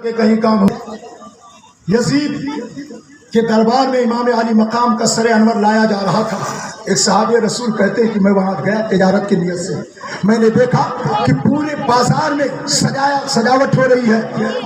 کہ کہیں کام ہو۔ یزید کے دربار میں امام علی مقام کا سر انور لایا جا رہا تھا۔ ایک صحابی رسول کہتے ہیں کہ میں وہاں گیا تجارت کی نیت سے، میں نے دیکھا کہ پورے بازار میں سجاوٹ ہو رہی ہے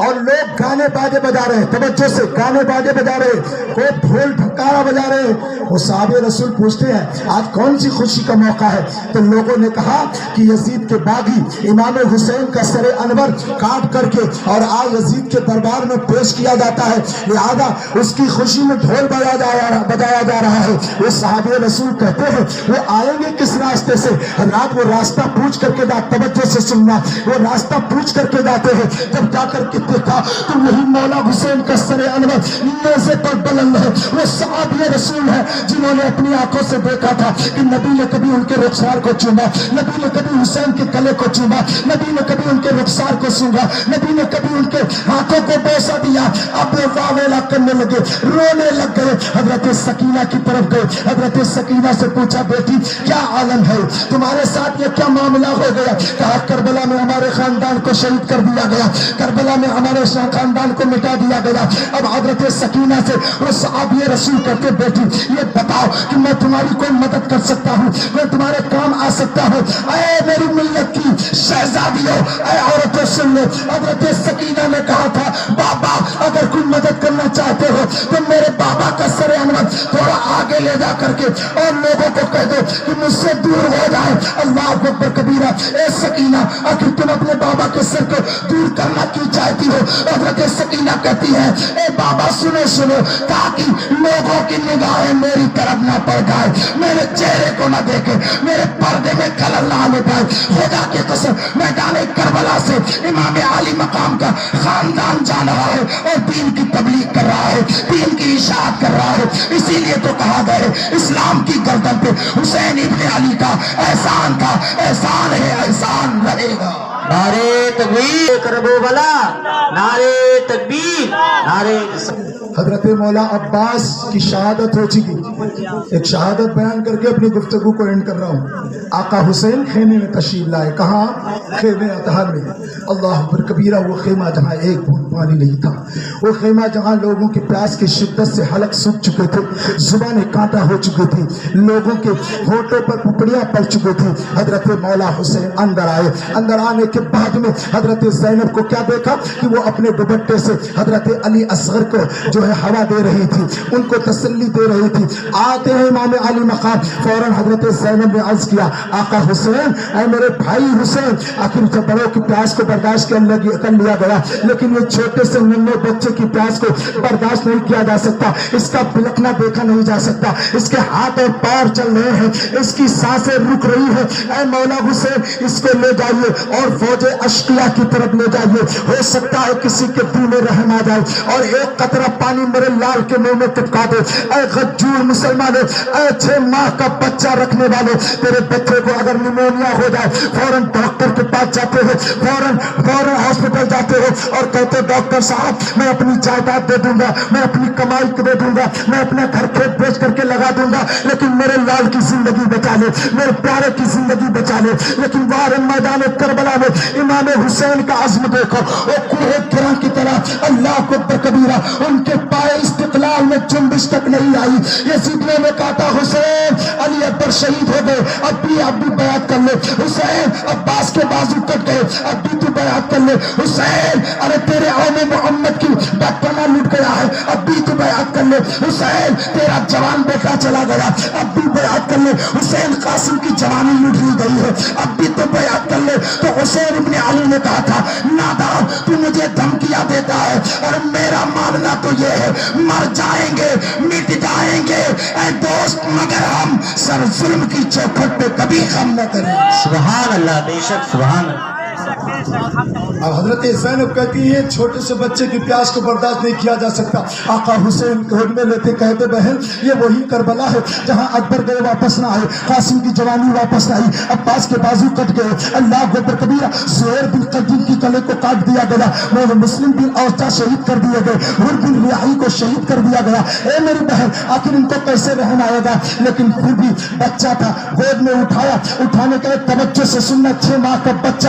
اور لوگ گانے باجے بجا رہے ہیں، توجہ سے گانے باجے بجا رہے ہیں، کوئی ڈھول ڈھکارا بجا رہے ہیں۔ وہ صحابی رسول پوچھتے ہیں آج کون سی خوشی کا موقع ہے؟ تو لوگوں نے کہا کہ یزید کے باغی امام حسین کا سر انور کاٹ کر کے اور آج یزید کے دربار میں پیش کیا جاتا ہے، لہذا اس کی خوشی میں ڈھول بجایا جا رہا ہے۔ وہ صحابی رسول کہتے ہیں وہ آئیں گے کس راستے سے؟ رات وہ راستہ پوچھ کر کے توجہ سے سننا، وہ راستہ پوچھ کر کے جاتے ہیں، جب جا کر کے دیکھا تو وہی مولا حسین کا سر انور نیزے پر بلند ہے۔ وہ صحابی رسول ہے جنہوں نے اپنی آنکھوں سے دیکھا تھا کہ نبی نے کبھی ان کے رخسار کو چوما، نبی نے کبھی حسین کے گلے کو چوما، نبی نے کبھی ان کے رخسار کو سونگا، نبی نے کبھی ان کے ہاتھوں کو بوسہ دیا۔ اب وہ واویلا کرنے لگے، رونے لگ گئے، حضرت سکینہ کی طرف گئے، حضرت سکینہ سے پوچھا بیٹی کیا عالم ہے، تمہارے ساتھ یہ کیا معاملہ ہو گیا؟ کہا کربلا میں ہمارے خاندان کو شہید کر دیا گیا، کربلا میں ہمارے خاندان کو مٹا دیا گیا۔ اب حضرت سکینہ سے وہ صحابی رسول کہتے بیٹی یہ بتاؤ کہ میں تمہاری کوئی مدد کر سکتا ہوں، میں تمہارے کام آ سکتا ہوں؟ اے میری ملت کی شہزادیوں، اے عورتوں سن لو، حضرت سکینہ نے کہا تھا بابا اگر کوئی مدد کرنا چاہتے ہو تو میرے بابا کا سر انور تھوڑا آگے لے جا کر کے اور لوگوں کو کہہ دو کہ مجھ سے دور ہو جائے۔ اللہ اکبر کبیرہ۔ اے سکینہ آخر تم اپنے بابا کے سر کو دور کرنا کیوں چاہتی ہو؟ حضرت سکینہ کہتی ہے اے بابا سنو تاکہ لوگوں کی نگاہیں میری طرف نہ پڑ جائے، میرے چہرے کو نہ دیکھے، میرے پردے میں خلل نہ آنے پائے۔ خدا کی قسم میدان کربلا سے امام علی مقام کا خاندان جا رہا ہے اور دین کی تبلیغ کر رہا ہے، دین کی اشاعت کر رہا ہے۔ اسی لیے تو کہا گیا اسلام کی گردن پہ حسین ابن علی کا احسان تھا، احسان ہے احسان رہے گا۔ نعرے تکبیر کربو بلا، نعرے تکبیر، نعرے حضرت مولا عباس کی شہادت ہو چکی، ایک شہادت بیان کر کے اپنی گفتگو کو اینڈ کر رہا ہوں۔ آقا حسین خیمے میں تشریف لائے، کہاں؟ خیمے اطہر میں۔ اللہ اکبر کبیرہ۔ وہ خیمہ جہاں ایک بوند پانی نہیں تھا، وہ خیمہ جہاں لوگوں کی پیاس کی شدت سے حلق سوکھ چکے تھے، زبانیں کانٹا ہو چکی تھی، لوگوں کے ہونٹوں پر پپڑیاں پڑ چکے تھی۔ حضرت مولا حسین اندر آئے، اندر آنے کے بعد میں حضرت زینب کو کیا دیکھا کہ وہ اپنے دوپٹے سے حضرت علی اصغر کو جو ہے ہوا دے رہی تھی، ان کو تسلی دے رہی تھی۔ آتے ہیں امام علی مقام، فوراً حضرت زینب نے عرض کیا آقا حسین، اے میرے بھائی حسین، آخر جب بڑوں کی پیاس کو برداشت کر لیا گیا لیکن یہ چھوٹے سے ننھے بچے کی پیاس کو برداشت نہیں کیا جا سکتا، اس کا بلکنا دیکھا نہیں جا سکتا، اس کے ہاتھ اور پیر چل رہے ہیں، اس کی سانسیں رک رہی ہیں۔ اے مولا حسین اس کو لے جائیے اور فوج اشقیاء کی طرف لے جائیے، ہو سکتا ہے کسی کے دل میں رحم آ جائے اور ایک قطرہ پانی میرے لال کے منہ میں ٹپکا دے۔ اے غجور مسلمانوں، اے 6 ماہ کا بچہ رکھنے والے، تیرے بچے کو اگر نیمونیا ہو جائے فوراً ڈاکٹر کے پاس جاتے ہو، فوراً ہاسپٹل جاتے ہو اور کہتے ڈاکٹر صاحب میں اپنی جائیداد دے دوں گا، میں اپنی کمائی دے دوں گا، میں اپنا گھر کھیت بیچ کر کے لگا دوں گا، لیکن میرے لال کی زندگی بچا لے، میرے پیارے کی زندگی بچا لے۔ لیکن وہاں میدان کربلا میں امام حسین کا عزم دیکھو، وہ کوہ گراں کی طرح اللہ اکبر کبیرہ، ان کے پائے استقلال میں جنبش تک نہیں آئی۔ یزیدیوں نے کہا تھا حسین علی اکبر شہید ہو گئے، اب بھی بیعت کر لے، حسین عباس کے بازو کٹ گئے، اب بھی تو بیعت کر لے، حسین ارے تیرے عون محمد کی بچپنا لٹ گیا ہے، اب بھی تو بیعت کر لے، حسین تیرا جوان بیٹا چلا گیا، اب بھی بیعت کر لے، حسین قاسم کی جوانی لٹ لی گئی ہے، اب بھی تو بیعت کر لے۔ تو حسین ابن علی نے کہا تھا نادان تو مجھے دھمکیاں دیتا ہے اور میرا ماننا تو یہ ہے مر جائیں گے مٹ جائیں گے اے دوست، مگر ہم سر ظلم کی چوکھٹ پہ کبھی خم نہ کریں۔ سبحان اللہ، بے شک سبحان اللہ۔ اب حضرت زینب کہتی ہے چھوٹے سے بچے کی پیاس کو برداشت نہیں کیا جا سکتا۔ آقا حسین گود میں لیتے کہتے بہن یہ وہی کربلا ہے جہاں اکبر گئے واپس نہ آئے، قاسم کی جوانی واپس نہ آئی، عباس کے بازو کٹ گئے، اللہ اکبر کبیرہ، زہیر بن قدیم کی گلے کو کاٹ دیا گیا، مسلم بن اوچا شہید کر دیے گئے، حر بن ریاحی کو شہید کر دیا گیا۔ اے میری بہن آخر ان کو کیسے رحم آئے گا؟ لیکن پھر بھی بچہ تھا، گود میں اٹھایا، اٹھانے کے توجہ سے سننا، 6 ماہ کا بچہ